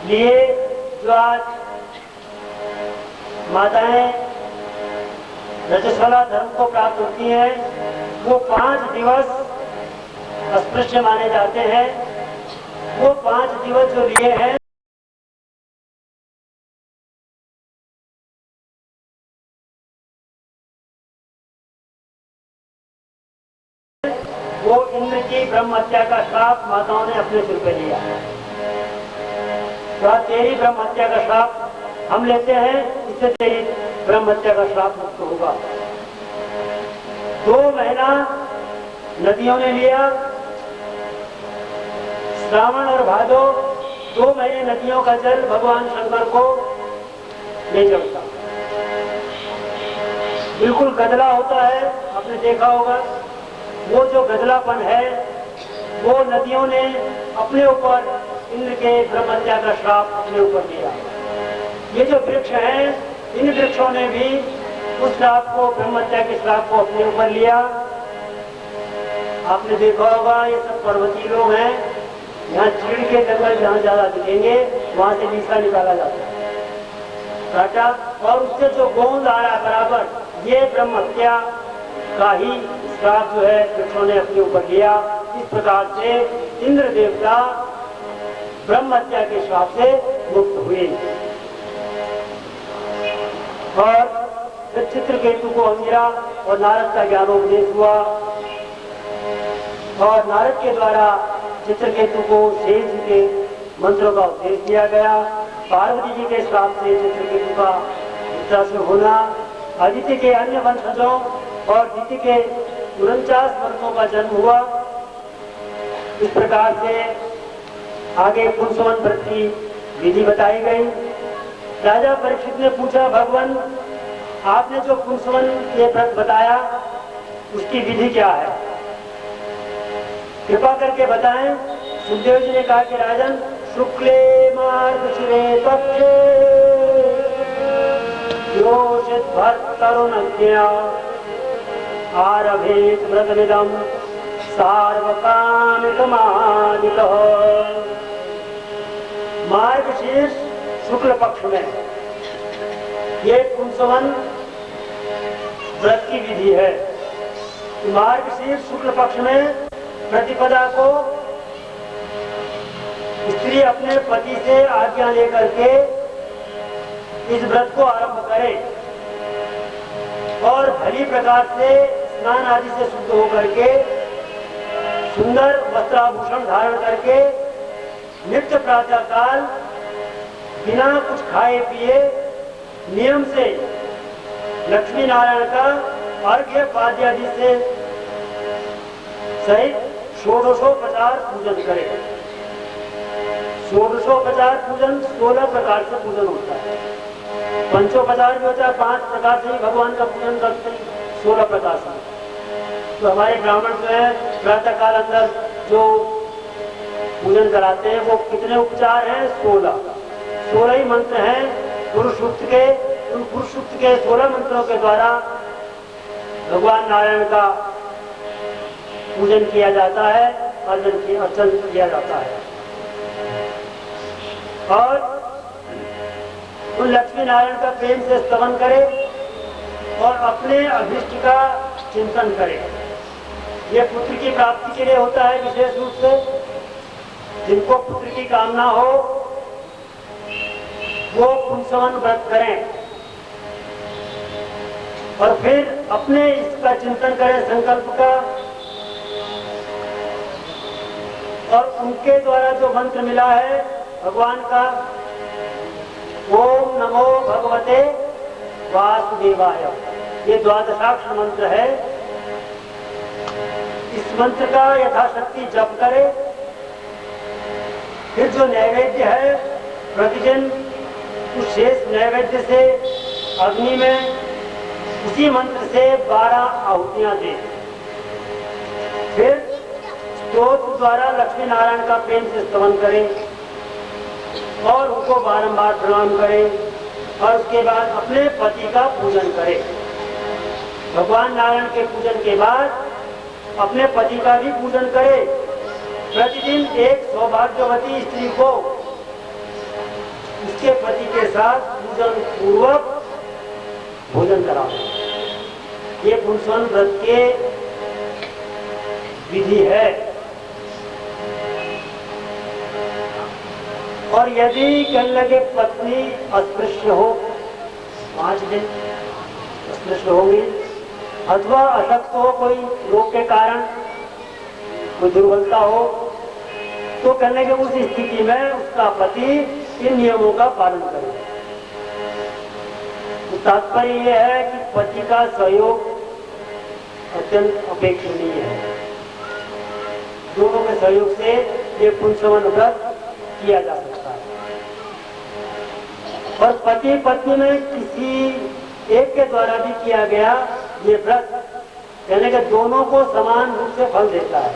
लिए जो आज माताएं रजस्वला धर्म को प्राप्त होती हैं, वो 5 दिवस अस्पृश्य माने जाते हैं। वो 5 दिवस जो लिए हैं वो इंद्र की ब्रह्म हत्या का श्राप माताओं ने अपने सिर पे लिया। तो तेरी ब्रह्म हत्या का श्राप हम लेते हैं, इससे तेरी ब्रह्म हत्या का श्राप मुक्त होगा। 2 महीना नदियों ने लिया, श्रावण और भादो 2 महीने नदियों का जल भगवान शंकर को ले चढ़ता, बिल्कुल गदला होता है, आपने देखा होगा। वो जो गदलापन है वो नदियों ने अपने ऊपर इंद्र के ब्रह्म हत्या का श्राप अपने ऊपर लिया। ये जो वृक्ष हैं, इन वृक्षों ने भी उस श्राप को, ब्रह्म हत्या के श्राप को अपने ऊपर लिया। आपने देखा होगा ये सब पर्वतीय लोग हैं, यहाँ चीड़ के जंगल जहाँ ज्यादा दिखेंगे वहां से लीसा निकाला जाता है, काटा, और उससे जो गोंद आ रहा बराबर, ये ब्रह्म हत्या का ही श्राप जो है वृक्षों ने अपने ऊपर लिया। इस प्रकार से इंद्र देवता ब्रह्म हत्या के श्राप से मुक्त हुए। और फिर चित्रकेतु को अंगिरा और नारद का ज्ञानोपदेश हुआ, और नारद के द्वारा चित्रकेतु को शेष जी के मंत्रों का उपदेश दिया गया। पार्वती जी के श्राप से चित्रकेतु का पुत्र से होना, आदित्य के अन्य वंशजों और दिति के 49 वर्षों का जन्म हुआ। इस प्रकार से आगे पुंसवन व्रत की विधि बताई गई। राजा परीक्षित ने पूछा, भगवान आपने जो पुंसवन ये व्रत बताया उसकी विधि क्या है, कृपा करके बताएं। सुखदेव जी ने कहा कि राजन, शुक्ले मार्गशिरे पक्षे योषित भर तरुणज्ञा आरभेत व्रतमिदं सार्वकामिकमादितः। मार्गशीर्ष शुक्ल पक्ष में ये पुंसवन व्रत की विधि है। मार्गशीर्ष शुक्ल पक्ष में प्रतिपदा को स्त्री अपने पति से आज्ञा लेकर के इस व्रत को आरंभ करे और भली प्रकार से स्नान आदि से शुद्ध होकर के सुंदर वस्त्राभूषण धारण करके नित्य प्रातः काल बिना कुछ खाए पिए नियम से लक्ष्मी नारायण का अर्घ्य पाद्य आदि से सहित 1650 पूजन करे। 1650 पूजन 16 प्रकार से पूजन होता है। पंचोपचार भी होता है, 5 प्रकार से ही भगवान का पूजन करते हैं, 16 प्रकार से। तो हमारे ब्राह्मण जो है प्रातः काल अंदर जो पूजन कराते हैं वो कितने उपचार हैं? 16 ही मंत्र हैं पुरुष सूक्त के। उन पुरुष सूक्त के 16 मंत्रों के द्वारा भगवान नारायण का पूजन किया जाता है, अर्चन किया जाता है। और उन लक्ष्मी नारायण का प्रेम से स्तवन करे और अपने अभिष्ट का चिंतन करे। ये पुत्र की प्राप्ति के लिए होता है विशेष रूप से। जिनको पुत्र की कामना हो वो पुंसवन व्रत करें और फिर अपने इसका चिंतन करें, संकल्प का, और उनके द्वारा जो मंत्र मिला है भगवान का, ओम नमो भगवते वासुदेवाय, ये 12 मंत्र है। इस मंत्र का यथाशक्ति जप करे। फिर जो नैवेद्य है प्रतिदिन उस शेष नैवेद्य से अग्नि में उसी मंत्र से 12 आहुतियां दे। फिर स्तोत्र द्वारा लक्ष्मी नारायण का प्रेम से स्तवन करें और उनको बारंबार प्रणाम करें और उसके बाद अपने पति का पूजन करें। भगवान नारायण के पूजन के बाद अपने पति का भी पूजन करें। प्रतिदिन एक सौभाग्यवती स्त्री को उसके पति के साथ पूजन पूर्वक भोजन कराओ। ये पुंसवन व्रत के विधि है। और यदि कहने लगे पत्नी अस्पृश्य हो, 5 दिन अस्पृश्य होगी, अथवा अशक्त हो, कोई रोग के कारण कोई दुर्बलता हो, तो कहने के उस स्थिति में उसका पति इन नियमों का पालन करे। तो तात्पर्य यह है कि पति का सहयोग अत्यंत अपेक्षणीय है। दोनों के सहयोग से ये पुंसवन व्रत किया जा सकता है। और पति पत्नी में किसी एक के द्वारा भी किया गया ये व्रत कहने के दोनों को समान रूप से फल देता है।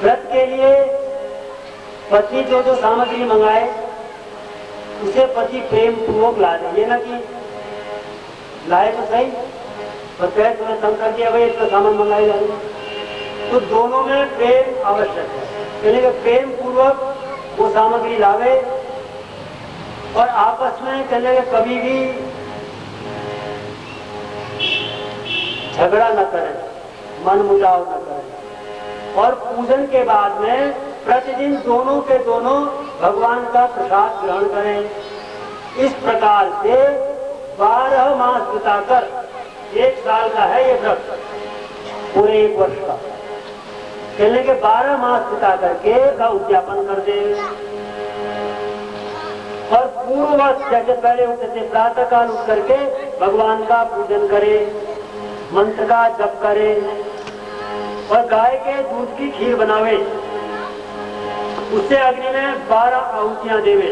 व्रत के लिए पति जो जो सामग्री मंगाए उसे पति प्रेम पूर्वक ला दे, ये ना कि लाए तो सही पर कहे तुम्हें तंग कर दिया भाई इतना सामान मंगाए जा रही। तो दोनों में प्रेम आवश्यक है, कहने के प्रेम पूर्वक वो सामग्री लावे और आपस में कहने के कभी भी झगड़ा न करें, मन मुटाव न करें। और पूजन के बाद में प्रतिदिन दोनों के दोनों भगवान का प्रसाद ग्रहण करें। इस प्रकार से 12 मास बिताकर 1 साल का है ये व्रत, पूरे 1 वर्ष का, कहने के 12 मास बिता करके का उद्यापन कर दे। और पूर्ववत जैसे पहले उठते थे प्रातः काल उठ करके भगवान का पूजन करे, मंत्र का जप करे और गाय के दूध की खीर बनावे, उससे अग्नि में 12 आहुतियां देवे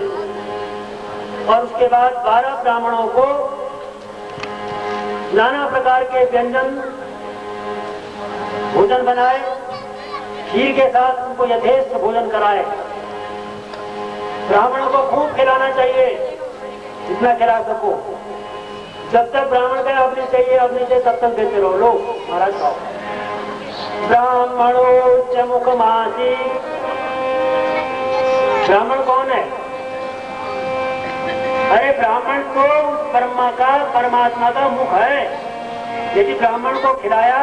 और उसके बाद 12 ब्राह्मणों को नाना प्रकार के व्यंजन भोजन बनाए, खीर के साथ उनको यथेष्ट भोजन कराए। ब्राह्मणों को खूब खिलाना चाहिए, जितना खिला सको। जब तक ब्राह्मण का अग्नि चाहिए तब तक देते रहो। लो महाराज खाओ। ब्राह्मणों च मुखमासी, ब्राह्मण कौन है? अरे ब्राह्मण तो परमात्मा का मुख है। यदि ब्राह्मण को खिलाया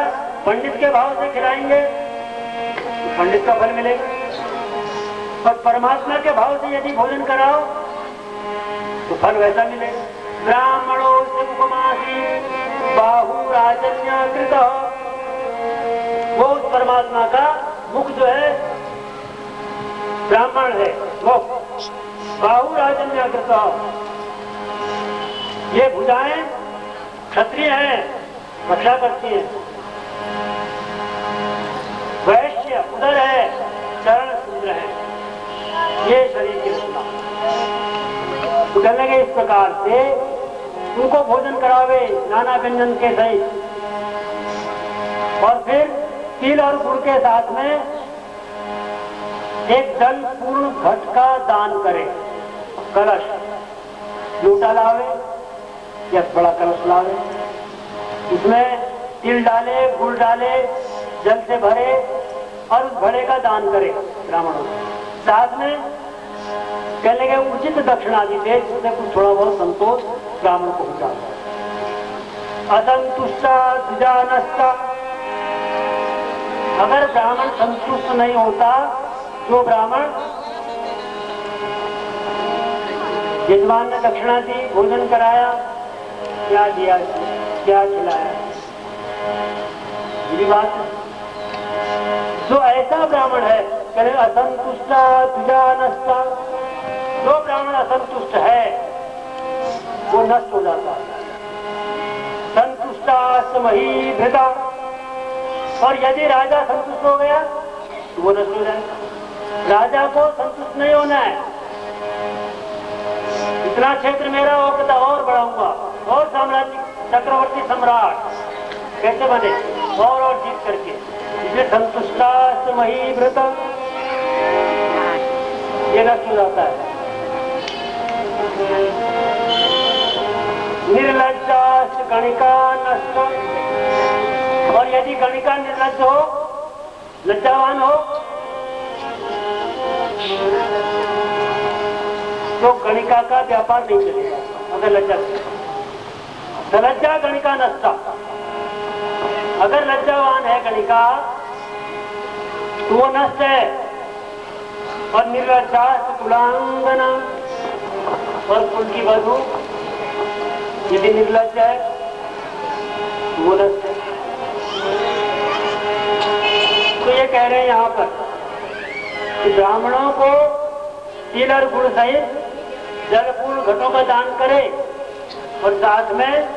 पंडित के भाव से खिलाएंगे तो पंडित का फल मिलेगा, और परमात्मा के भाव से यदि भोजन कराओ तो फल वैसा मिलेगा। ब्राह्मणों से मुखमासी बाहु राजन्यकृत, वो उस परमात्मा का मुख जो है ब्राह्मण है, वो बाहु राजन्यकृत। ये भुजाएं क्षत्रिय हैं, रक्षा करती हैं। वैश्य उदर है, चरण शूद्र है, ये शरीर की रचना। तो कहने लगे इस प्रकार से उनको भोजन करावे नाना व्यंजन के सहित, और फिर तिल और गुड़ के साथ में एक जल पूर्ण घट का दान करे। कलश लोटा लावे या बड़ा कलश लावे, उसमें तिल डाले, गुड़ डाले, जल से भरे और उस घड़े का दान करे ब्राह्मणों को। साथ में कहने के उचित दक्षिणा दी दे, जिससे कुछ थोड़ा बहुत संतोष ब्राह्मण को हो जाता। असंतुष्टा द्विजानस्ता, अगर ब्राह्मण संतुष्ट नहीं होता, जो ब्राह्मण यजमान ने दक्षिणा दी, भोजन कराया, क्या दिया, क्या खिलाया, ये बात है। जो ऐसा ब्राह्मण है, कहे असंतुष्टा द्विजानस्ता, जो ब्राह्मण असंतुष्ट है वो नष्ट हो जाता है। संतुष्टा समही भृता, और यदि राजा संतुष्ट हो गया तो वो नष्ट हो जाएगा। राजा को संतुष्ट नहीं होना है, इतना क्षेत्र मेरा होगा और बढ़ाऊंगा, और साम्राज्य चक्रवर्ती सम्राट कैसे बने, और जीत करके। इसलिए संतुष्टा समही व्रत ये नष्ट हो जाता है। निर्लज्जा गणिका नष्ट, और यदि गणिका निर्लज्ज हो, लज्जावान हो, तो गणिका का व्यापार नहीं चलेगा अगर लज्जा लज्जा गणिका नष्टा। अगर लज्जावान है गणिका तो वो नष्ट है, और निर्लज्जा तुलांगना और कुल की वधु यदि निर्लज्ज है तो वो नष्ट है। तो ये कह रहे हैं यहाँ पर कि ब्राह्मणों को तिल और गुड़ सहित जल फूल घटों का दान करे और साथ में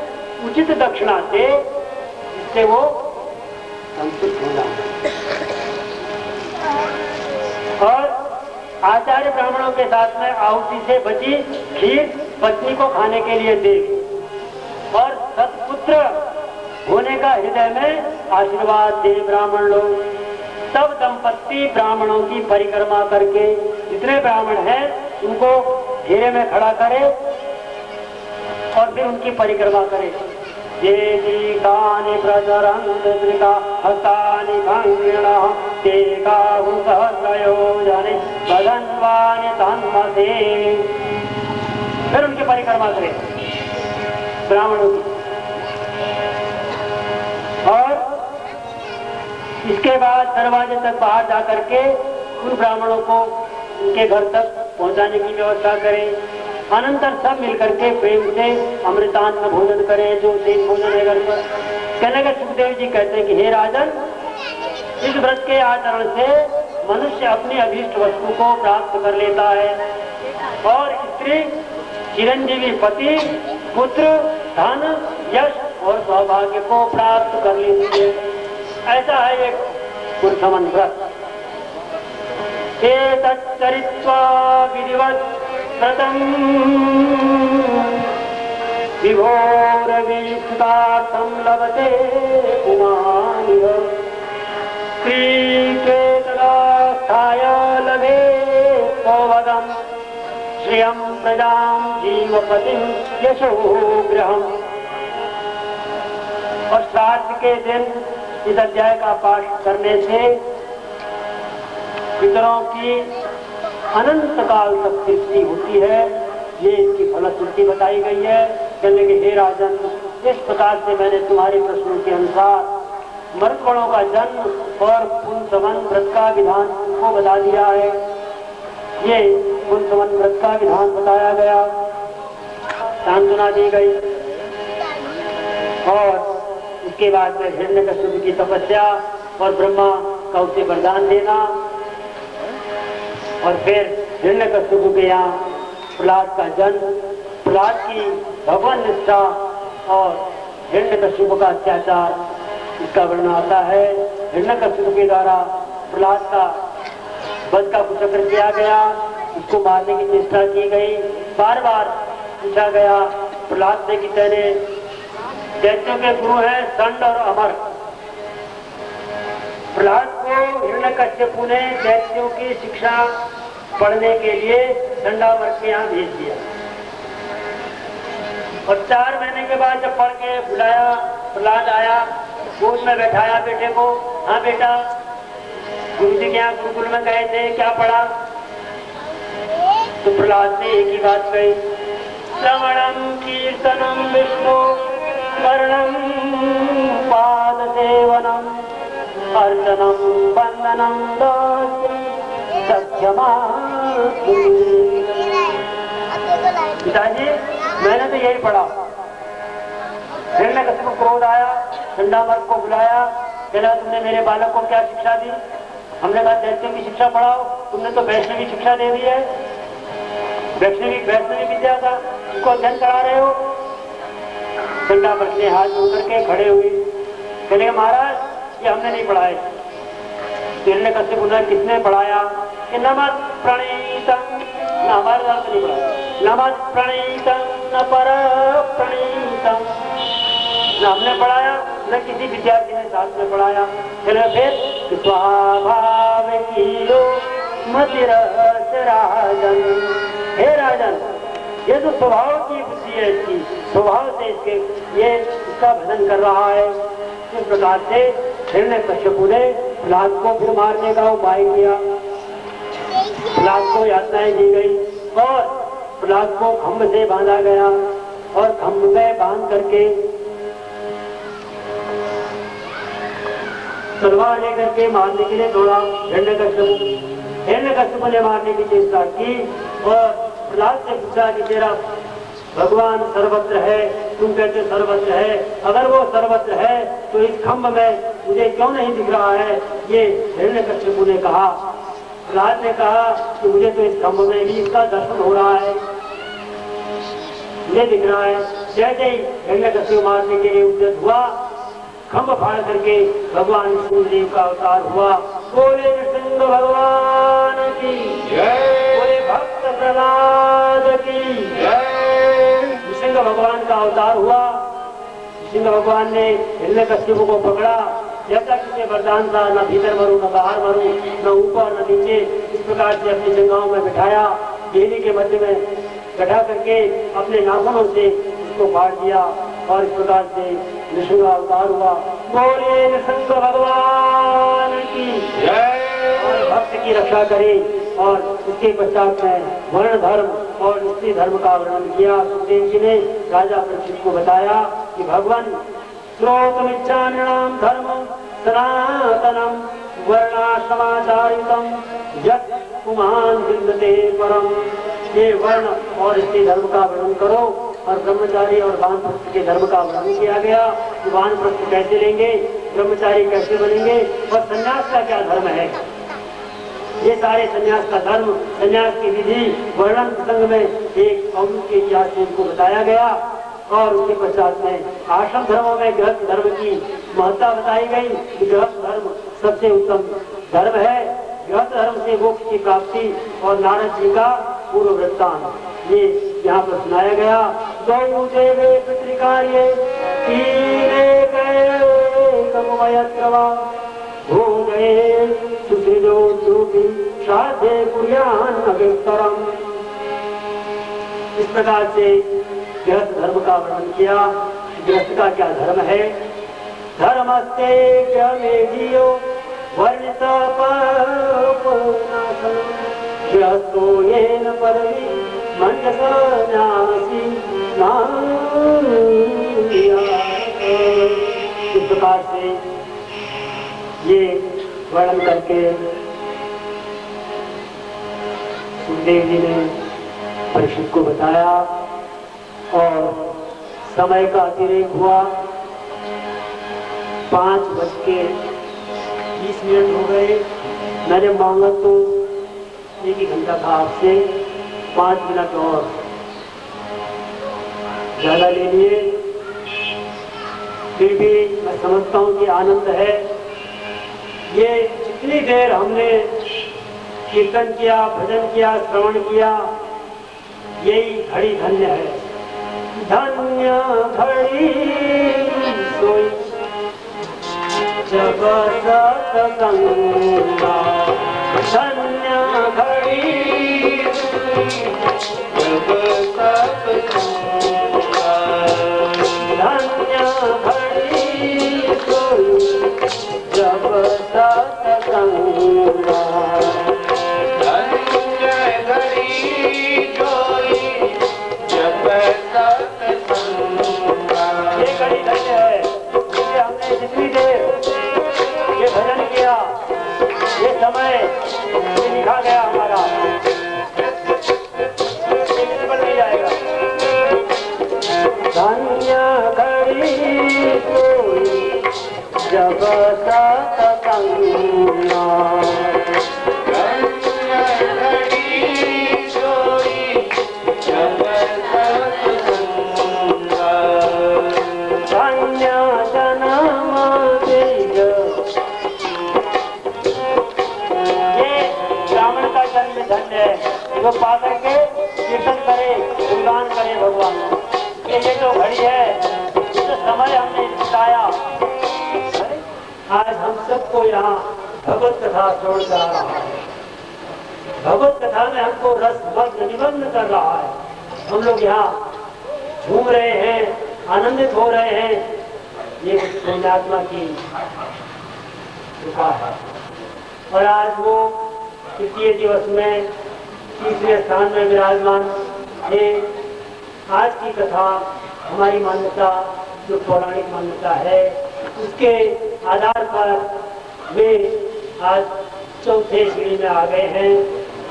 उचित दक्षिणा दे, जिससे वो संतुष्ट हो जाए। और आचार्य ब्राह्मणों के साथ में आहुति से बची खीर पत्नी को खाने के लिए दे, और सत्पुत्र होने का हृदय में आशीर्वाद दे ब्राह्मण लोग। सब दंपत्ति ब्राह्मणों की परिक्रमा करके, जितने ब्राह्मण हैं उनको घेरे में खड़ा करे और फिर उनकी परिक्रमा करे। जेदिकानि प्रचरन्त्रिका हस्तानि भंगिणः ते काहुसहस्रयोजने बदन्वानि तन्मते। फिर उनकी परिक्रमा करे ब्राह्मणों की। और इसके बाद दरवाजे तक बाहर जाकर के उन ब्राह्मणों को उनके घर तक पहुंचाने की व्यवस्था करें। अनंतर सब मिलकर के प्रेम से अमृतान्न भोजन करें, जो शेष भोजन है घर पर। कहने के सुखदेव जी कहते हैं कि हे राजन, इस व्रत के आचरण से मनुष्य अपनी अभीष्ट वस्तु को प्राप्त कर लेता है, और स्त्री चिरंजीवी पति, पुत्र, धन, यश और सौभाग्य को प्राप्त कर लेती है। ऐसा है एक पुरुषमन व्रत। एतच्चरित्वा विधिवत् व्रतम् विभोरवीक्षितार्थं लभते पुमानिव क्रीकेतदास्थाय लभे सौवदम् श्रियं प्रजां जीवपतिं यशो गृहम्। और श्राद्ध के दिन इस अध्याय का पाठ करने से पितरों की अनंत काल तक तृप्ति होती है, ये इसकी फलश्रुति बताई गई है। कहने के हे राजन, इस प्रकार से मैंने तुम्हारे प्रश्नों के अनुसार मर्दगणों का जन्म और पुंसवन व्रत का विधान को बता दिया है। ये पुंसवन व्रत का विधान बताया गया, सांत्वना दी गई। और उसके बाद में हिरण्यकश्यप की तपस्या और ब्रह्मा का उसे वरदान देना, और फिर हिरण्यकश्यप के यहाँ प्रहलाद का जन्म, प्रहलाद की भगवान निष्ठा और हिरण्यकश्यप का अत्याचार, इसका वर्णन आता है। हिरण्यकश्यप के द्वारा प्रहलाद का वध का कुचक्र किया गया, उसको मारने की चेष्टा की गई। बार बार पूछा गया प्रहलाद से कि तेरे दैत्यों के गुरु हैं दंड और अमर। प्रहलाद को हिरण्यकश्यप ने दैत्यों की शिक्षा पढ़ने के लिए दंडावर के यहाँ भेज दिया, और 4 महीने के बाद जब पढ़ के बुलाया, प्रहलाद आया, गोद में बैठाया बेटे को। हाँ बेटा, गुरु जी के यहाँ गुरुकुल में गए थे, क्या पढ़ा? तो प्रहलाद ने एक ही बात कही, श्रवणम कीर्तनम विष्णु स्मरणम पाद सेवनम अर्चनम वंदनम पिताजी मैंने तो यही पढ़ा। हिरण्यकश्यप को क्रोध आया, दंडावर को बुलाया, कहला तुमने मेरे बालक को क्या शिक्षा दी? हमने कहा दैत्यों की शिक्षा पढ़ाओ, तुमने तो वैष्णवी शिक्षा दे दी है, वैष्णवी विद्या का उसको अध्ययन करा रहे हो। दंडावर ने हाथ जोड़ करके खड़े हुए, कहने महाराज ये हमने नहीं पढ़ाए। हिरण्यकश्यप ने किसने पढ़ाया? कि नमः प्रणीतम, न हमारे साथ नहीं पढ़ाया, नमः प्रणीतम न पर प्रणीतम, न हमने पढ़ाया न किसी विद्यार्थी ने साथ में पढ़ाया। फिर स्वाभाविको मतिरस राजन, हे राजन ये तो स्वभाव की बुद्धि है, इसकी स्वभाव से इसके ये इसका भजन कर रहा है। इस प्रकार से हिरण्यकश्यप ने प्रहलाद को फिर मारने का उपाय किया। प्रहलाद को यातनाएं दी गई, और प्रहलाद को खम्भ से बांधा गया और खम्भ में बांध करके तलवार लेकर के मारने के लिए दौड़ा हिरण्यकश्यप ने मारने की चेष्टा की और प्रहलाद से पूछा कि तेरा भगवान सर्वत्र है, तुम कहते सर्वत्र है, अगर वो सर्वत्र है तो इस खम्भ में मुझे क्यों नहीं दिख रहा है? ये हिरण्यकश्यप ने कहा। प्रहलाद ने कहा कि मुझे तो इस खम्भ में भी इसका दर्शन हो रहा है, मुझे दिख रहा है। जैसे ही हिरण्यकश्यप मारने के लिए उद्यत हुआ, खम्भ फाड़ करके भगवान सूर्यदेव का अवतार हुआ। बोले नृसिंह भगवान की जय, बोले भक्त प्रहलाद की जय। नृसिंह भगवान का अवतार हुआ। नृसिंह भगवान ने हिरण्यकश्यप को पकड़ा। जब तक इसे वरदान था, न भीतर मरू न बाहर मरू, न ऊपर न नीचे, इस प्रकार से अपनी जंघाओं में बिठाया, देवी के मध्य में बैठा करके अपने नाखूनों से उसको फाड़ दिया और इस प्रकार से नृसिंह अवतार हुआ। बोले नृसिंह भगवान की जय। और भक्त की रक्षा करे। और उसके पश्चात में वर्ण धर्म और स्त्री धर्म का वर्णन किया। सुखदेव जी ने राजा परीक्षित को बताया कि भगवान श्रोतमिच्छाम्यणां धर्मं सनातनं वर्णाश्रमाचारितं यत् पुमान् विन्दते परम्। ये वर्ण और स्त्री धर्म का वर्णन करो। और ब्रह्मचारी और वानप्रस्थ के धर्म का वर्णन किया गया कि वानप्रस्थ कैसे लेंगे, ब्रह्मचारी कैसे बनेंगे और संन्यास का क्या धर्म है। ये सारे संन्यास का धर्म, संन्यास की विधि वर्णन प्रसंग में एक अवधूत के इतिहास से इनको बताया गया। और उसके पश्चात में आश्रम धर्मों में गृहस्थ धर्म की महत्ता बताई गई कि गृहस्थ धर्म सबसे उत्तम धर्म है। गृहस्थ धर्म से मोक्ष की प्राप्ति और नारद जी का पूर्व वृत्तांत ये यहाँ पर सुनाया गया। दो देवे पितृकार्ये तीने भूदये सुसृजो द्रुपी श्राद्धे कुर्यान् अभिस्तरम्। इस प्रकार से गृहस्थ धर्म का वर्णन किया। गृहस्थ का क्या धर्म है? धर्मस्ते मेधियो वर्णित गृहस्थो येन परवी मंडसन्यासी इस प्रकार से ये वर्णन करके सुखदेव जी ने परीक्षित को बताया। और समय का अतिरेक हुआ। 5:20 हो गए। मैंने मांगा तो 1 घंटा था आपसे, 5 मिनट और ज्यादा ले लिए। फिर भी मैं समझता हूँ कि आनंद है। ये जितनी देर हमने कीर्तन किया, भजन किया, श्रवण किया, यही घड़ी धन्य है। धन्य घड़ी सोई जब सत्संगा, धन्य घड़ी जब सत्संगा, धन्य घड़ी सोई जब सत्संगा, धन्य घड़ी सोई जब सत्संगा। ये घड़ी धन्य है। इसलिए हमने जितनी देर ये भजन किया, ये समय ये लिखा गया हमारा, बन नहीं जाएगा। धन्य घड़ी सोई जब सत्संगा, धन्य घड़ी सोई जब सत्संगा, धन्य जन्म बीज। ये ब्राह्मण का जन्म धन्य है जो पा करके कीर्तन करे, गुणगान करे भगवान। ये जो घड़ी है, जो समय हमने बिताया, आज हम सबको यहाँ भगवत कथा श्रवण करा रहा है। भगवत कथा में हमको रसमग्न निमग्न कर रहा है। हम लोग यहाँ झूम रहे हैं, आनंदित हो रहे हैं। ये पुण्यात्मा की कृपा है। और आज वो तृतीय दिवस में तीसरे स्थान में विराजमान थे। आज की कथा हमारी मान्यता जो पौराणिक मान्यता है उसके आधार पर वे आज चौथे सीढ़ी में आ गए हैं।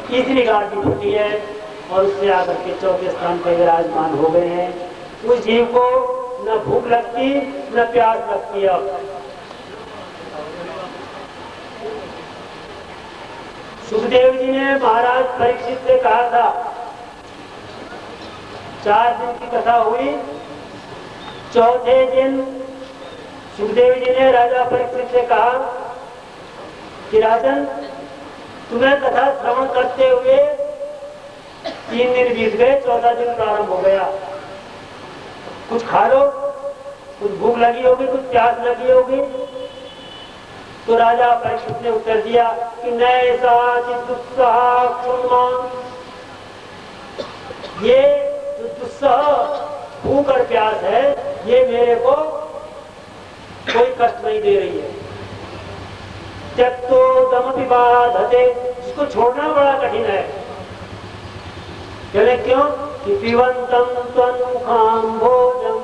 तीसरी गाड़ी टूटी है और उससे आकर के चौथे स्थान पर विराजमान हो गए हैं। उस जीव को न भूख लगती न प्यास लगती है। सुखदेव जी ने महाराज परीक्षित से कहा था, 4 दिन की कथा हुई, चौथे दिन सुखदेव जी ने राजा परीक्षित से कहा कि राजन, तुम्हें कथा श्रवण करते हुए 3 दिन बीत गए, चौथा दिन प्रारंभ हो गया। कुछ खा लो, कुछ भूख लगी होगी, कुछ प्यास लगी होगी। तो राजा परीक्षित ने उत्तर दिया कि नैसा दुस्सह क्षुण्मा, ये जो दुस्सह भूख और प्यास है ये मेरे को कोई कष्ट नहीं दे रही है। त्यक्तो दमपि बाधते, जिसको छोड़ना बड़ा कठिन है। कहले क्यों कि पिबंतम त्वन्मुखाम भोजम,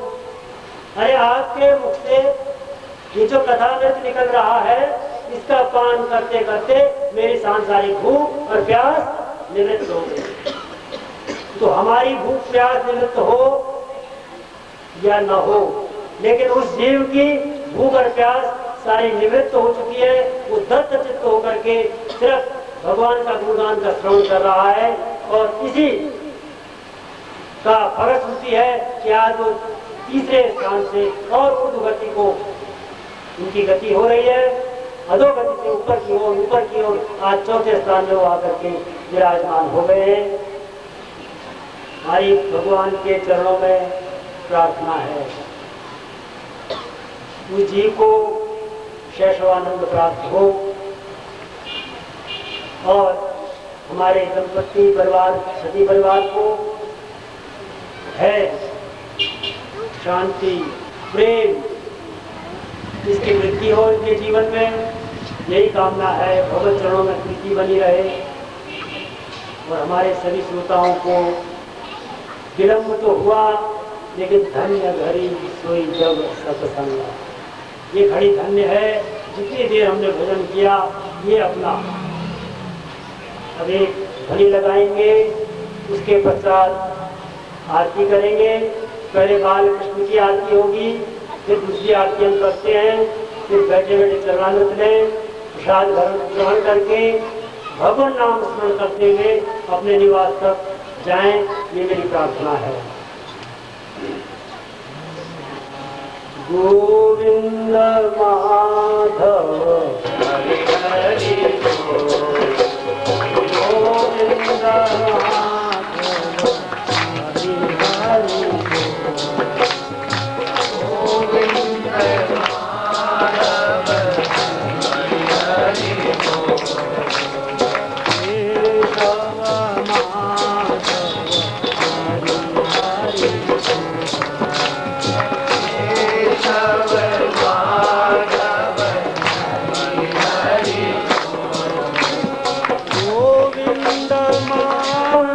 अरे आपके मुख से ये जो कथामृत निकल रहा है इसका पान करते करते मेरी सांसारिक भूख और प्यास निवृत्त हो गई। तो हमारी भूख प्यास निवृत्त हो या न हो, लेकिन उस जीव की भूख और प्यास सारी निवृत्त हो चुकी है। वो दत्त चित्त होकर के सिर्फ भगवान का गुणगान का श्रवण कर रहा है और इसी का फलश्रुति है कि आज वो तीसरे स्थान से और ऊर्ध्वगति को उनकी गति हो रही है। अधोगति से ऊपर की ओर आज चौथे स्थान में वो आकर के विराजमान हो गए हैं। हमारी भगवान के चरणों में प्रार्थना है उस जीव को शैशवानंद प्राप्त हो और हमारे दंपति परिवार सती परिवार को है शांति प्रेम इसकी वृद्धि हो इनके जीवन में, यही कामना है। भगवत चरणों में प्रीति बनी रहे और हमारे सभी श्रोताओं को विलम्ब तो हुआ लेकिन धन्य घड़ी सोई जब सत्संग, ये घड़ी धन्य है। जितनी देर हमने भजन किया ये अपना अब एक घड़ी लगाएंगे, उसके पश्चात आरती करेंगे। पहले बाल कृष्ण की आरती होगी, फिर दूसरी आरती हम करते हैं, फिर बैठे बैठे चरणामृत लें, प्रसाद ग्रहण करके भगवान नाम स्मरण करते हुए अपने निवास तक जाएं, ये मेरी प्रार्थना है। गोविंद माधव हरि हरि गोविंद माधव हरि हरि गोविंद माधव हरि हरि केशव माधव हरि हरि केशव माधव हरि हरि गोविंद माधव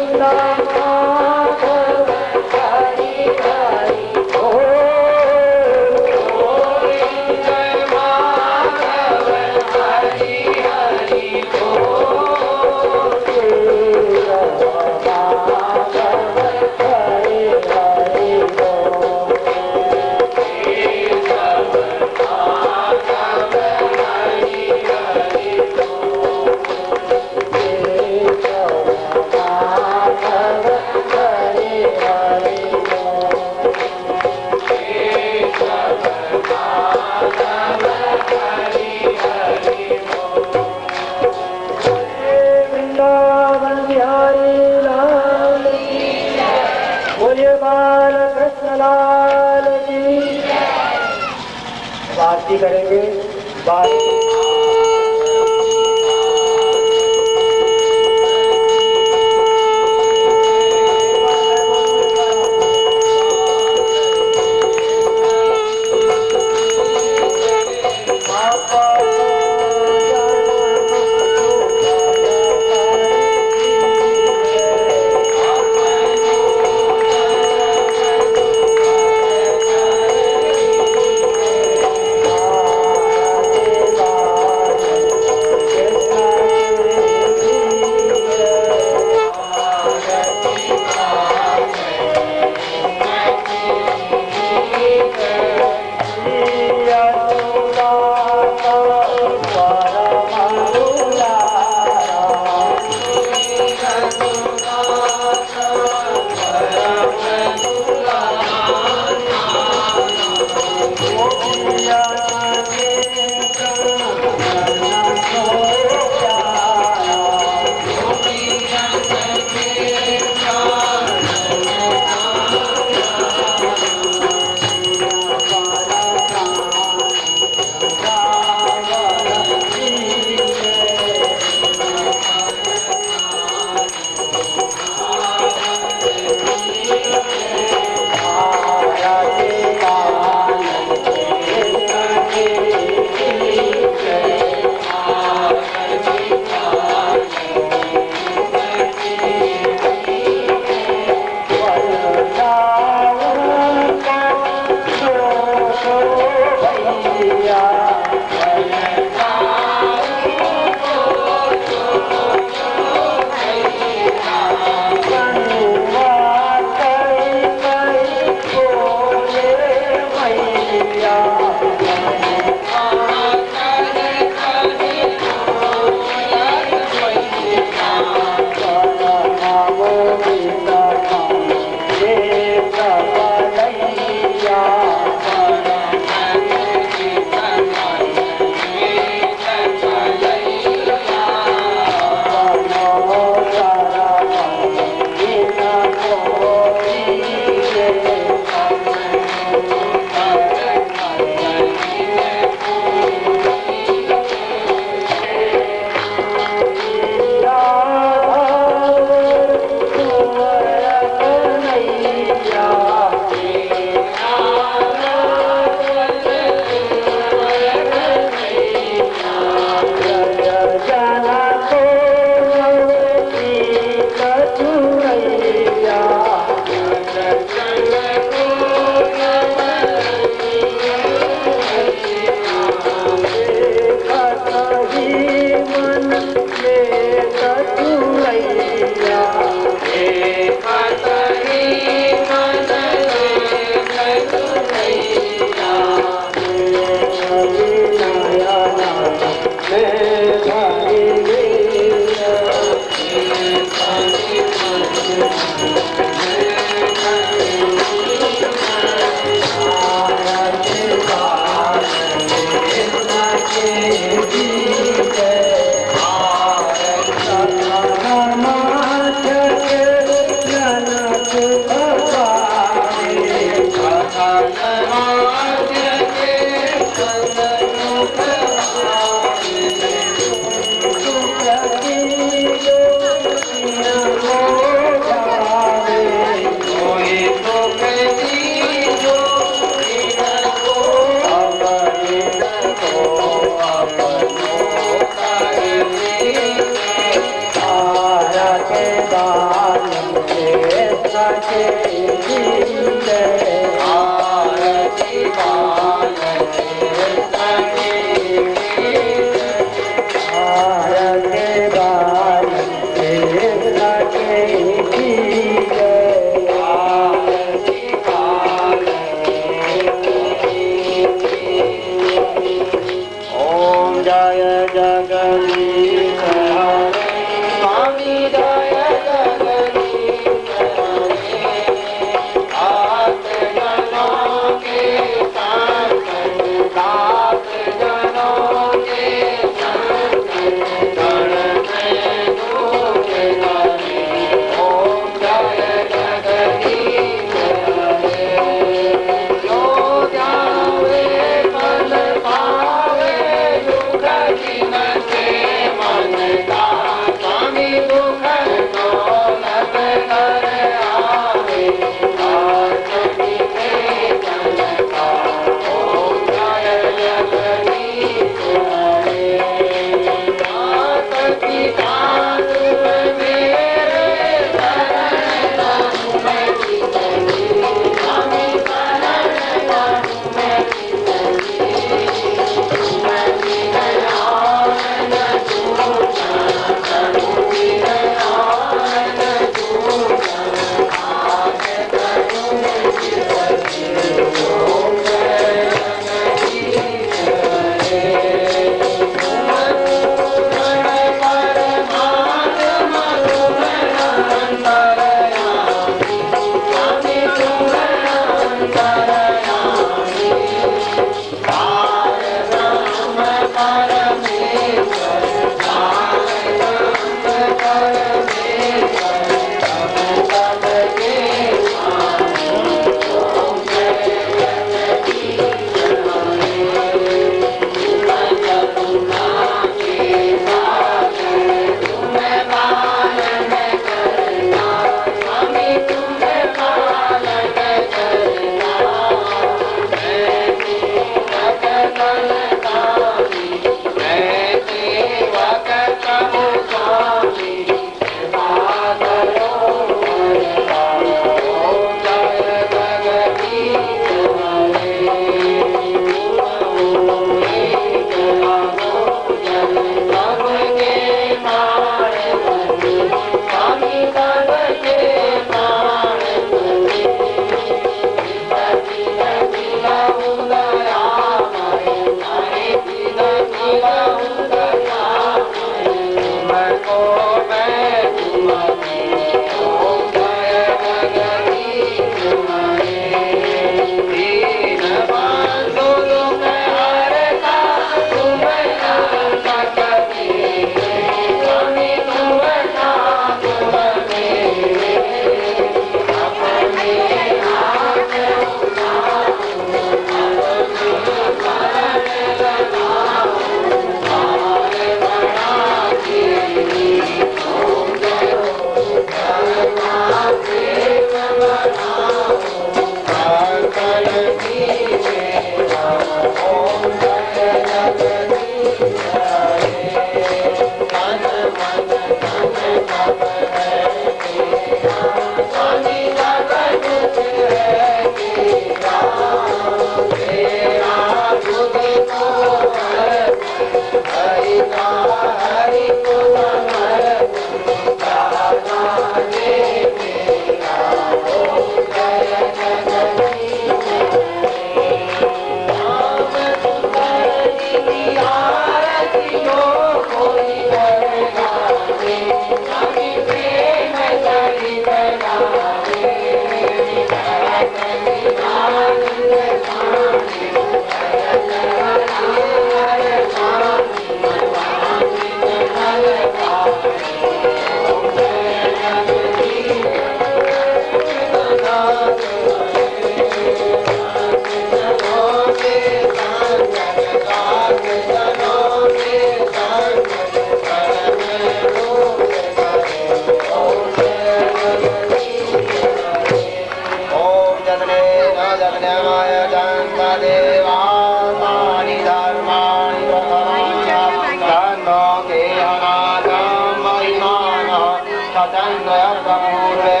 चन्द्रपूर्वे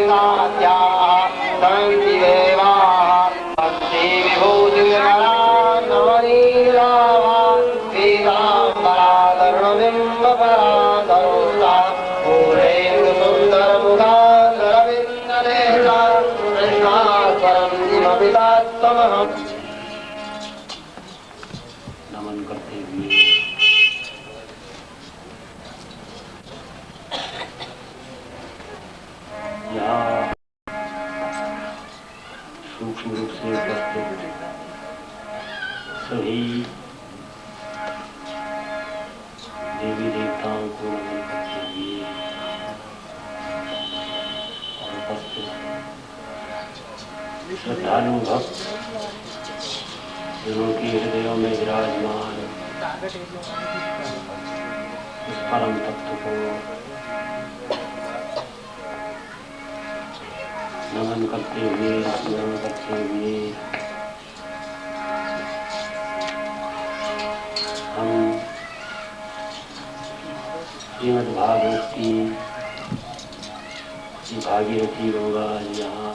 नास्याः सन्ति देवाः भक्ति विभूतिर्गणा नवनीलाभान् पीताम्बरा तरुणबिम्बपरा तरुष्टा पूरेन्दु सुन्दरमुखा सरविन्दनेत्रा कृष्णास्वरं किमपि तत्त्वमहम् नमन करते हुए यहाँ सूक्ष्म रूप से उपस्थित सभी देवी देवताओं को नमन करते हुए और उपस्थित श्रद्धालु भक्त जिनके हृदयों में विराजमान उस परम तत्व को नमन करते हुए स्मरण करते हुए हम श्रीमद् भागवत की भागीरथी गंगा यहाँ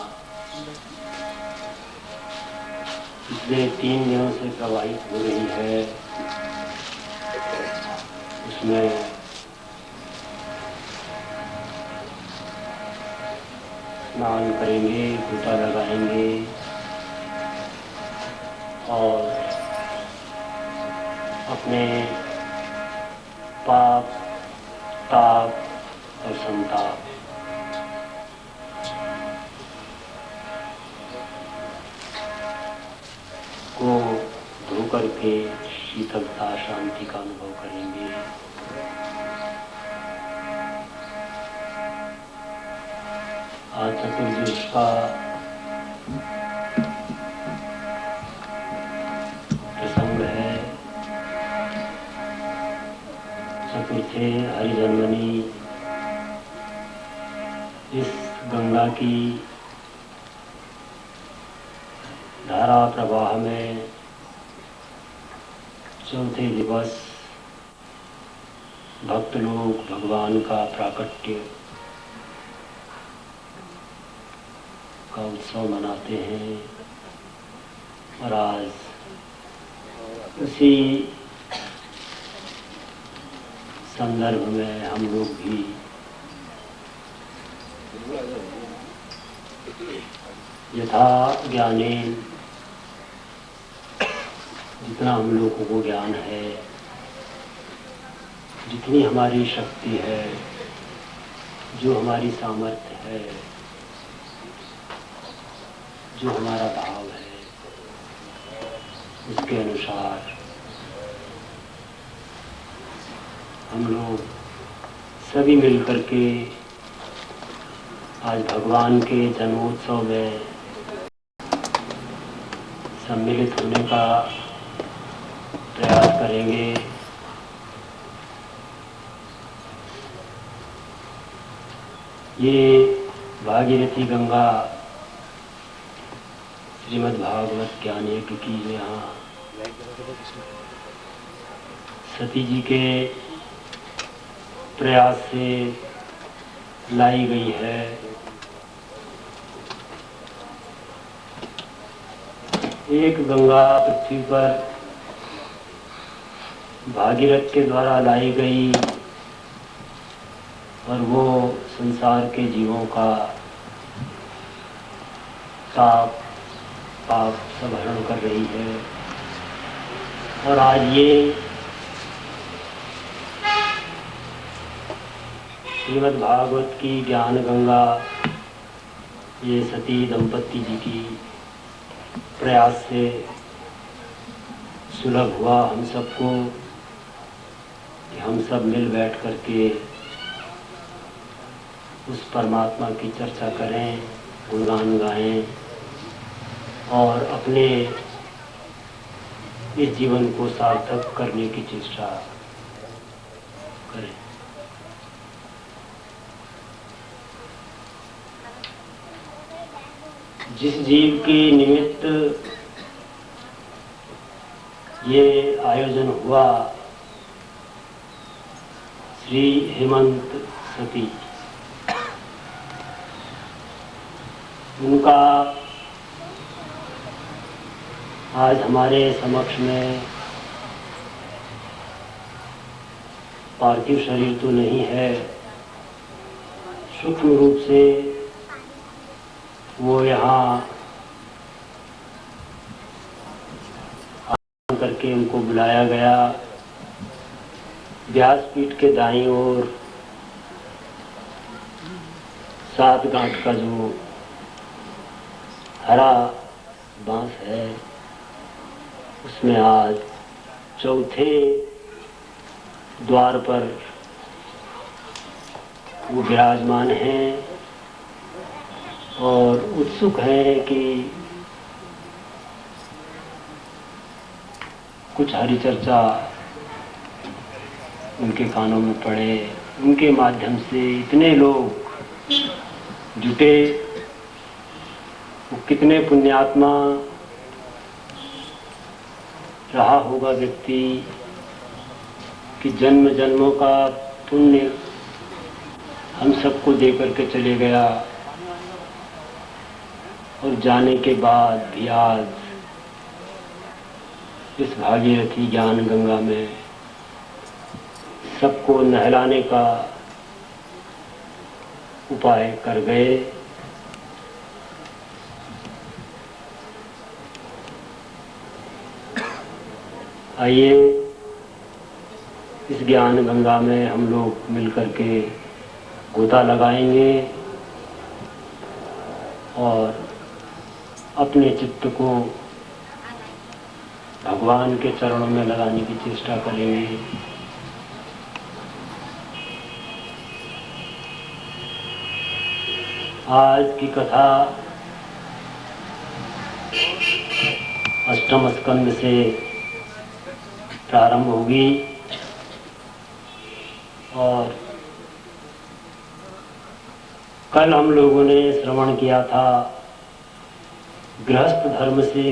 पिछले 3 दिनों से प्रवाहित हो रही है, उसमें स्नान करेंगे, गोता लगाएंगे और अपने पाप, ताप और संताप को धो करके शीतलता शांति का अनुभव करेंगे। आज चतुर्दश का प्रसंग है। चतुर्थे हरिजन्मनी इस गंगा की धारा प्रवाह में चौथे दिवस भक्त लोग भगवान का प्राकट्य का उत्सव मनाते हैं और आज उसी संदर्भ में हम लोग भी यथा ज्ञानेन जितना हम लोगों को ज्ञान है, जितनी हमारी शक्ति है, जो हमारी सामर्थ्य है, जो हमारा भाव है, उसके अनुसार हम लोग सभी मिलकर के आज भगवान के जन्मोत्सव में सम्मिलित होने का प्रयास करेंगे। ये भागीरथी गंगा श्रीमद् भागवत ज्ञान यज्ञ की यहाँ सती जी के प्रयास से लाई गई है। एक गंगा पृथ्वी पर भागीरथ के द्वारा लाई गई और वो संसार के जीवों का ताप पाप सब हरण कर रही है। और आज ये श्रीमद् भागवत की ज्ञान गंगा ये सती दंपति जी की प्रयास से सुलभ हुआ हम सबको कि हम सब मिल बैठ करके उस परमात्मा की चर्चा करें, गुणगान गाएं और अपने इस जीवन को सार्थक करने की चेष्टा करें। जिस जीव के निमित्त ये आयोजन हुआ, श्री हेमंत सती उनका आज हमारे समक्ष में पार्थिव शरीर तो नहीं है, सूक्ष्म रूप से वो यहाँ करके उनको बुलाया गया। व्यासपीठ के दाईं ओर 7 गांठ का जो हरा बांस है, उसमें आज चौथे द्वार पर वो विराजमान हैं और उत्सुक हैं कि कुछ हरि चर्चा उनके कानों में पड़े। उनके माध्यम से इतने लोग जुटे, वो कितने पुण्यात्मा रहा होगा व्यक्ति कि जन्म जन्मों का पुण्य हम सबको दे करके चले गया और जाने के बाद भी आज इस भागीरथी ज्ञान गंगा में सबको नहलाने का उपाय कर गए। आइए इस ज्ञान गंगा में हम लोग मिलकर के गोता लगाएंगे और अपने चित्त को भगवान के चरणों में लगाने की चेष्टा करेंगे। आज की कथा अष्टम स्कंद से प्रारंभ होगी और कल हम लोगों ने श्रवण किया था गृहस्थ धर्म से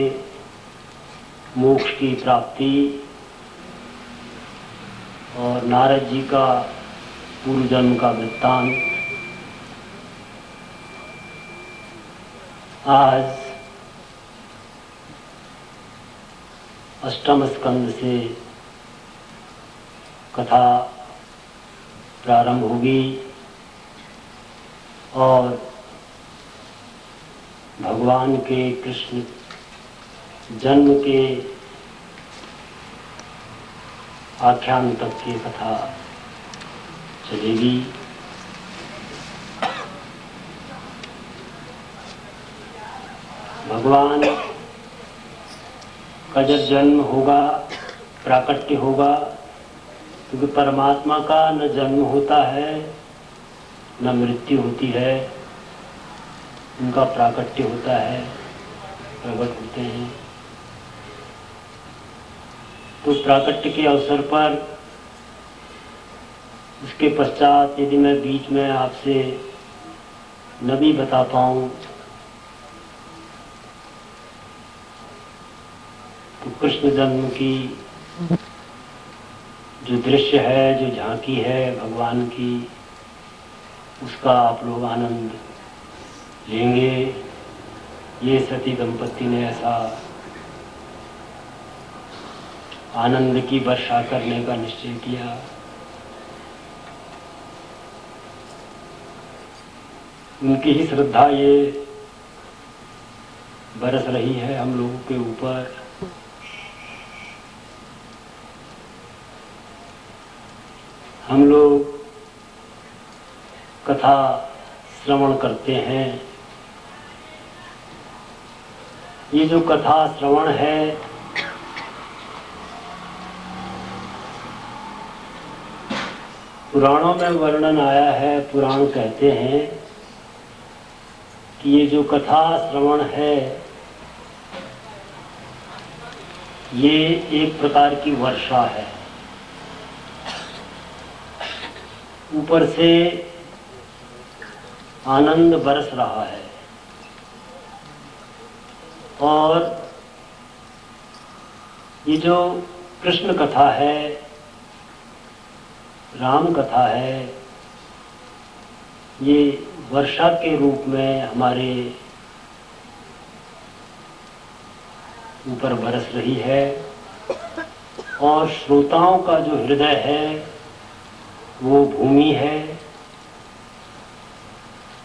मोक्ष की प्राप्ति और नारद जी का पूर्व जन्म का वृत्तांत। आज अष्टम स्कंद से कथा प्रारंभ होगी और भगवान के कृष्ण जन्म के आख्यान तक की कथा चलेगी। भगवान का जब जन्म होगा, प्राकट्य होगा, क्योंकि परमात्मा का न जन्म होता है न मृत्यु होती है, उनका प्राकट्य होता है, प्रकट होते हैं। तो प्राकट्य के अवसर पर उसके पश्चात यदि मैं बीच में आपसे न भी बता पाऊँ तो कृष्ण जन्म की जो दृश्य है, जो झांकी है भगवान की, उसका आप लोग आनंद लेंगे। ये सती दंपति ने ऐसा आनंद की वर्षा करने का निश्चय किया। उनकी ही श्रद्धा ये बरस रही है हम लोगों के ऊपर। हम लोग कथा श्रवण करते हैं। ये जो कथा श्रवण है, पुराणों में वर्णन आया है। पुराण कहते हैं कि ये जो कथा श्रवण है, ये एक प्रकार की वर्षा है। ऊपर से आनंद बरस रहा है और ये जो कृष्ण कथा है, राम कथा है, ये वर्षा के रूप में हमारे ऊपर बरस रही है और श्रोताओं का जो हृदय है वो भूमि है,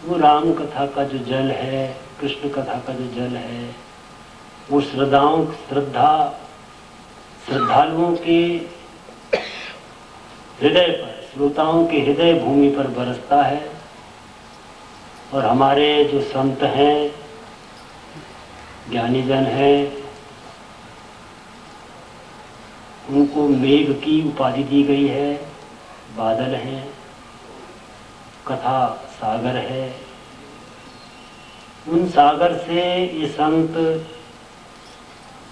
वो राम कथा का जो जल है, कृष्ण कथा का जो जल है, वो श्रद्धालुओं के हृदय पर, श्रोताओं के हृदय भूमि पर बरसता है। और हमारे जो संत हैं, ज्ञानीजन हैं, उनको मेघ की उपाधि दी गई है, बादल हैं, कथा सागर है। उन सागर से ये संत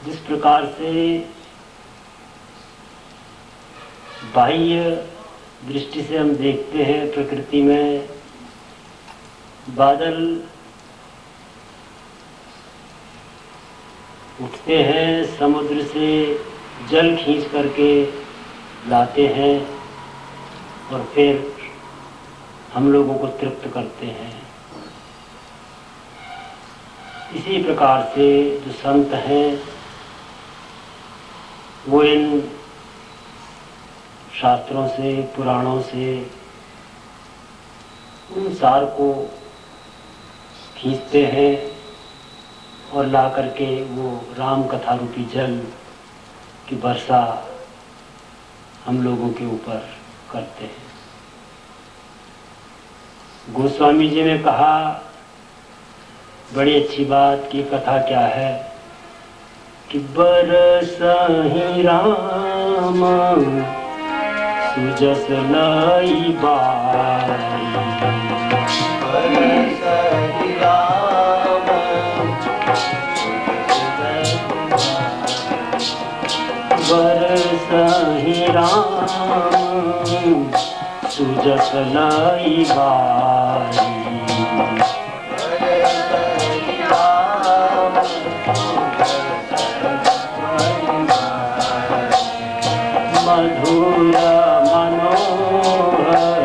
जिस प्रकार से बाह्य दृष्टि से हम देखते हैं प्रकृति में बादल उठते हैं, समुद्र से जल खींच करके लाते हैं और फिर हम लोगों को तृप्त करते हैं। इसी प्रकार से जो संत हैं वो इन शास्त्रों से, पुराणों से उन सार को खींचते हैं और ला करके वो राम कथा रूपी जल की वर्षा हम लोगों के ऊपर करते हैं। गोस्वामी जी ने कहा बड़ी अच्छी बात की कथा क्या है कि बरसहि राम सुजस लाई बारी, बरसहि राम बरसहि राम सुजस लाई बारी, मधुर मनोहर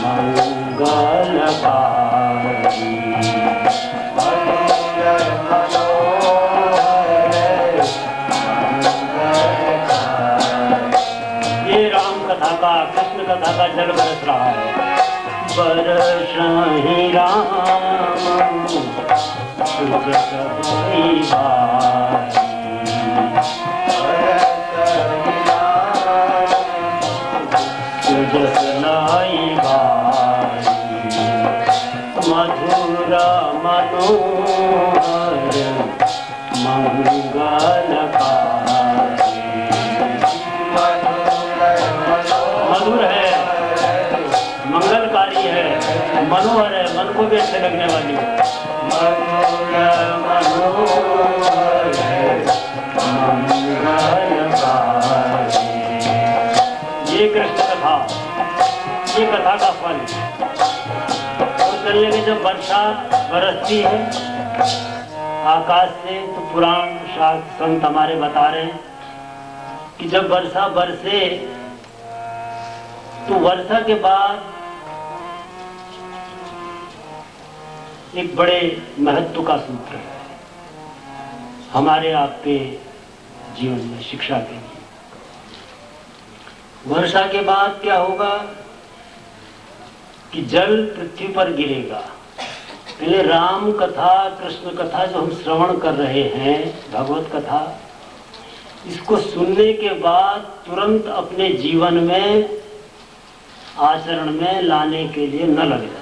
मंगलकारी, मधुर मनोहर मंगलकारी। ये राम कथा का, कृष्ण कथा का जल बरस रहा है। बरसहि राम सुजस लाई बारी, सुजस लाई बारी, मधुर मनोहर मंगलकारी। मधुर है, मंगलकारी है, मनोहर है, मन को भी अच्छे लगने वाली है। मधुर मनोहर मंगलकारी। ये कृष्ण कथा, ये कथा का फल। और चलने में जब वर्षा बरसती है आकाश से, तो पुराण शास्त्र संत हमारे बता रहे हैं कि जब वर्षा बरसे तो वर्षा के बाद एक बड़े महत्व का सूत्र है हमारे आपके जीवन में, शिक्षा के लिए। वर्षा के बाद क्या होगा कि जल पृथ्वी पर गिरेगा। पहले राम कथा, कृष्ण कथा जो हम श्रवण कर रहे हैं, भगवत कथा, इसको सुनने के बाद तुरंत अपने जीवन में, आचरण में लाने के लिए न लग जाए।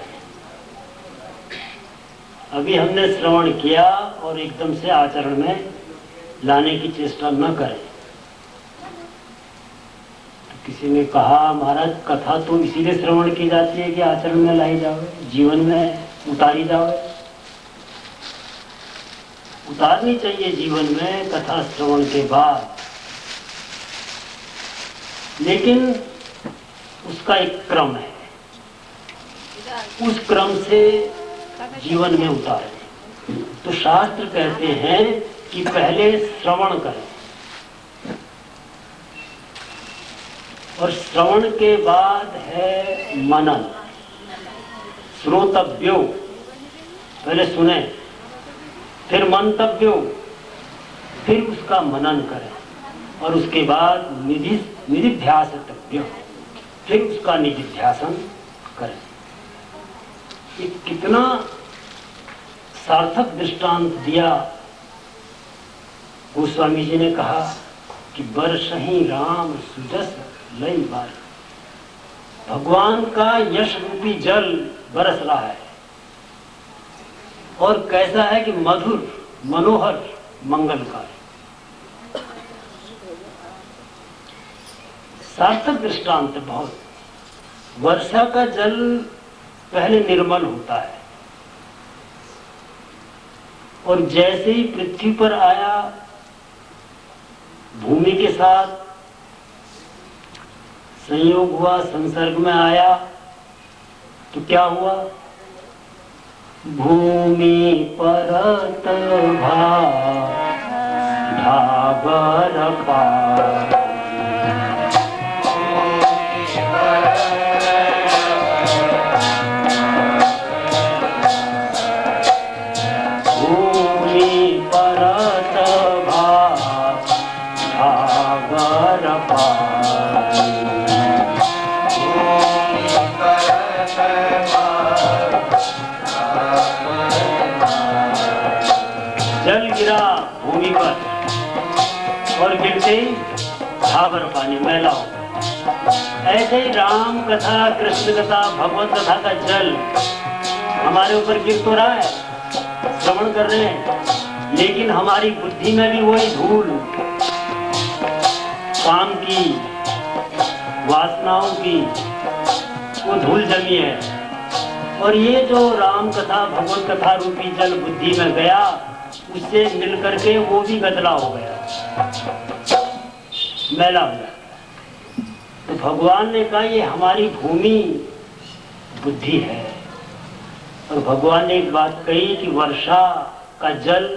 अभी हमने श्रवण किया और एकदम से आचरण में लाने की चेष्टा न करें। तो किसी ने कहा महाराज कथा तो इसीलिए श्रवण की जाती है कि आचरण में लाई जाओ, जीवन में उतारी जाओ। उतारनी चाहिए जीवन में कथा श्रवण के बाद, लेकिन उसका एक क्रम है, उस क्रम से जीवन में उतारें। तो शास्त्र कहते हैं कि पहले श्रवण करें और श्रवण के बाद है मनन। श्रोतव्यो, पहले सुने, फिर मंतव्यो, फिर उसका मनन करें और उसके बाद निधिध्यासतव्य, फिर उसका निधिध्यासन करें। ये कितना सार्थक दृष्टांत दिया। गोस्वामी जी ने कहा कि बरसहि राम सुजस लई बार, भगवान का यश रूपी जल बरस रहा है और कैसा है कि मधुर, मनोहर, मंगलकारी। सार्थक दृष्टांत बहुत। वर्षा का जल पहले निर्मल होता है और जैसे ही पृथ्वी पर आया, भूमि के साथ संयोग हुआ, संसर्ग में आया, तो क्या हुआ? भूमि परत भागर पार, जल गिरा भूमि पर और गिरते ही भावर पानी मैला हो गया। ऐसे ही राम कथा, कृष्ण कथा, भगवत कथा का जल हमारे ऊपर गिर तो रहा है, श्रवण कर रहे हैं, लेकिन हमारी बुद्धि में भी वही धूल, काम की, वासनाओं की वो धूल जमी है। और ये जो राम कथा, भगवत कथा रूपी जल बुद्धि में गया, उससे मिल करके वो भी गदला हो गया, मैला हो गया। तो भगवान ने कहा ये हमारी भूमि बुद्धि है। और भगवान ने एक बात कही कि वर्षा का जल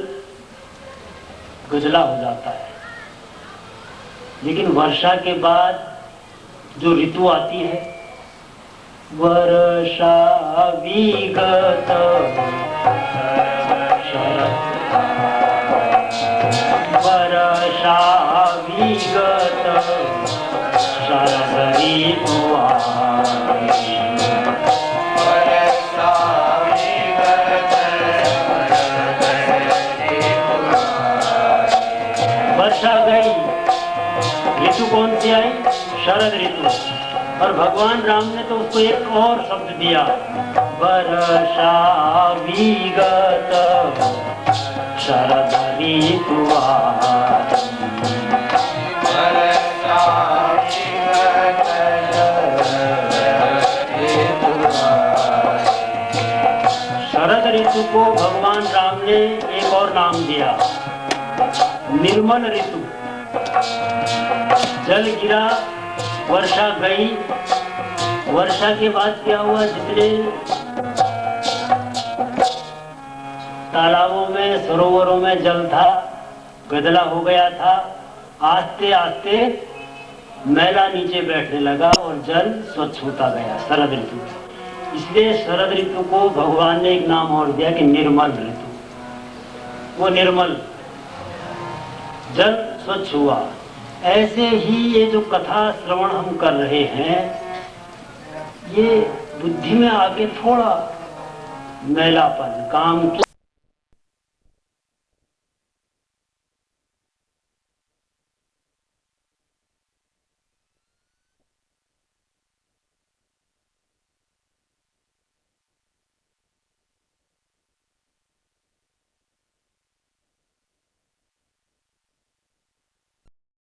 गदला हो जाता है, लेकिन वर्षा के बाद जो ऋतु आती है, वर्षा विगत वर्षा विगत शरद ऋतु वर्षा गई, ऋतु कौन सी आई? शरद ऋतु। और भगवान राम ने तो उसको एक और शब्द दिया, वर्षा विगत शरद ऋतु। शरद ऋतु को भगवान राम ने एक और नाम दिया, निर्मल ऋतु। जल गिरा, वर्षा गई, वर्षा के बाद क्या हुआ? जितने तालाबों में, सरोवरों में जल था, गदला हो गया था, आस्ते आस्ते मैला नीचे बैठने लगा और जल स्वच्छ होता गया, शरद ऋतु। इसलिए शरद ऋतु को भगवान ने एक नाम और दिया कि निर्मल ऋतु। वो निर्मल जल स्वच्छ हुआ। ऐसे ही ये जो कथा श्रवण हम कर रहे हैं, ये बुद्धि में आके थोड़ा मैलापन, काम की